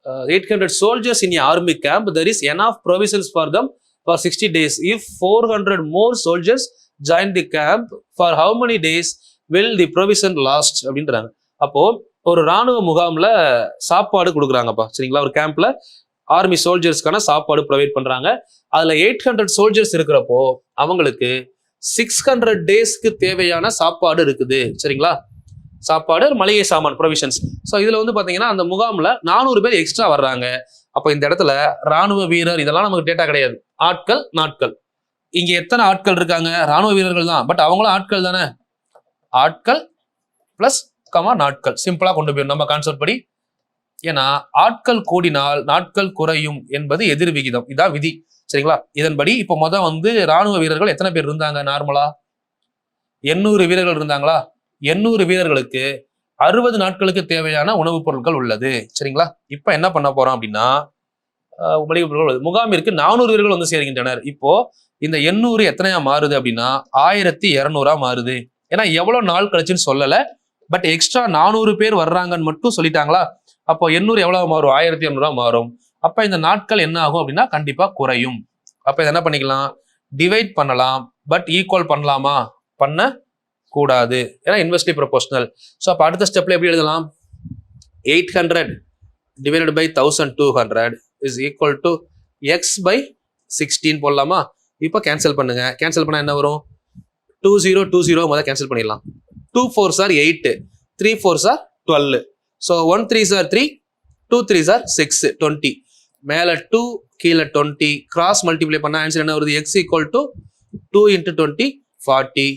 800 soldiers in an army camp, there is enough provisions for them for 60 days. If 400 more soldiers join the camp, for how many days will the provision last அப்படின்றாங்க. அப்போ ஒரு ராணுவ முகாம்ல சாப்பாடு கொடுக்குறாங்கப்பா, சரிங்களா? ஒரு கேம்ப்ல army சோல்ஜர்ஸ்க்கான சாப்பாடு provide பண்றாங்க. அதுல 800 சோல்ஜர்ஸ் இருக்கிறப்போ அவங்களுக்கு 600 டேஸ்க்கு தேவையான சாப்பாடு இருக்குது, சரிங்களா? சாப்பாடு, மளிகை சாமான், ப்ரொவிஷன்ஸ். ஸோ இதுல வந்து பாத்தீங்கன்னா அந்த முகாம்ல 400 பேர் எக்ஸ்ட்ரா வர்றாங்க. அப்போ இந்த இடத்துல ராணுவ வீரர் இதெல்லாம் நமக்கு டேட்டா கிடையாது. ஆட்கள், நாட்கள். இங்க எத்தனை ஆட்கள் இருக்காங்க? ராணுவ வீரர்கள் தான், பட் அவங்களும் ஆட்கள் தானே. ஆட்கள் பிளஸ் நாட்கள் சிம்பிளா கொண்டு போயிடும் நம்ம கான்செப்ட் படி. ஏன்னா ஆட்கள் கூடினால் நாட்கள் குறையும் என்பது எதிர் விகிதம், இதான் விதி, சரிங்களா? இதன்படி இப்போ வந்து ராணுவ வீரர்கள் எத்தனை பேர் இருந்தாங்க? நார்மலா 800 வீரர்கள் இருந்தாங்களா? 800 வீரர்களுக்கு 60 நாட்களுக்கு தேவையான உணவுப் பொருட்கள் உள்ளது, சரிங்களா? இப்ப என்ன பண்ண போறோம் அப்படின்னா, முகாமிற்கு 400 வீரர்கள் வந்து சேர்கின்றனர். இப்போ இந்த 800 எத்தனையா மாறுது அப்படின்னா 1200 மாறுது. ஏன்னா எவ்வளவு நாள் கழிச்சுன்னு சொல்லல, பட் எக்ஸ்ட்ரா 400 பேர் வர்றாங்கன்னு மட்டும் சொல்லிட்டாங்களா? அப்போ 800 எவ்வளவு மாறும்? 1200 மாறும். அப்ப இந்த நாட்கள் என்ன ஆகும் அப்படின்னா கண்டிப்பா குறையும். அப்ப இதை என்ன பண்ணிக்கலாம்? டிவைட் பண்ணலாம், பட் ஈக்குவல் பண்ணலாமா? பண்ண கூடாது, ஏன்னா இன்வெர்ஸ்லி ப்ரொபோஷனல். ஸோ அப்போ அடுத்த ஸ்டெப்ல எப்படி எழுதலாம்? 800 divided by 1200 is equal to x by 16 போடலாமா? இப்போ கேன்சல் பண்ணுங்க. கேன்சல் பண்ணா என்ன வரும்? 20 முதல்ல கேன்சல் பண்ணிடலாம். 2 4s are 8, 3 4s are 12. So 1 3s are 3, 2 3s are 6, 20. மேல 2 கீழே 20 கிராஸ் மல்டிப்ளை பண்ணா ஆன்சர் என்ன வருது? X equal to 2 × 20 40.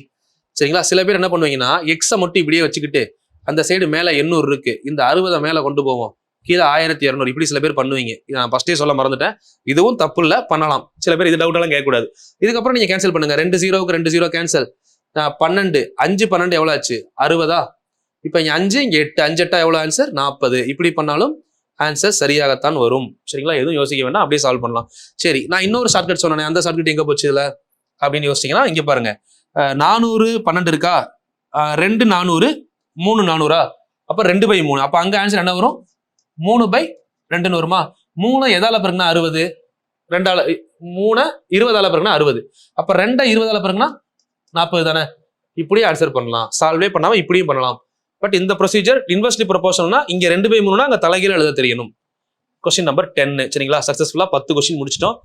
சரிங்களா? சில பேர் என்ன பண்ணுவீங்கன்னா எக்ஸை மட்டும் இப்படியே வச்சுக்கிட்டு அந்த சைடு மேல 800 இருக்கு, இந்த 60 மேல கொண்டு போவோம், கீழே 1200, இப்படி சில பேர் பண்ணுவீங்க. இதை நான் ஃபர்ஸ்டே சொல்ல மறந்துட்டேன். இதுவும் தப்பு இல்லை, பண்ணலாம். சில பேர் இது டவுட் எல்லாம் கேட்கக்கூடாது. இதுக்கப்புறம் நீங்க கேன்சல் பண்ணுங்க. 2 0க்கு 2 0 கேன்சல். 12 5 12 எவ்வளவு ஆச்சு? 60. இப்ப இங்க 5 இங்க 8, 5 8 எவ்வளவு ஆன்சர்? 40. இப்படி பண்ணாலும் ஆன்சர் சரியாகத்தான் வரும், சரிங்களா? எதுவும் யோசிக்க வேண்டாம், அப்படியே சால்வ் பண்ணலாம். சரி, நான் இன்னொரு ஷார்ட்கட் சொன்னேன், அந்த ஷார்ட்கட் எங்க போச்சு இதுல அப்படின்னு யோசிச்சீங்கன்னா இங்க பாருங்க. 400 12 இருக்கா? 2 400 3 400. அப்ப 2/3. அப்ப அங்க ஆன்சர் என்ன வரும்? 3/2 வருமா? 3 எதால பிறகுனா 60, 2 3 20ஆல பிறகுனா 60. அப்ப 2 20ஆல பிறகுனா 40 தானே. இப்படியே ஆன்சர் பண்ணலாம். சால்வே பண்ணாம இப்படியும் பண்ணலாம். பட் இந்த ப்ரொசீஜர் இன்வெர்ஸ்லி ப்ரொபோஷனல்னா இங்க 2/3 அங்க தலைகீழ எழுத தெரியணும். கொஸ்டின் நம்பர் 10, சரிங்களா? சக்சஸ்ஃபுல்லா 10 கொஸ்டின் முடிச்சிட்டோம்.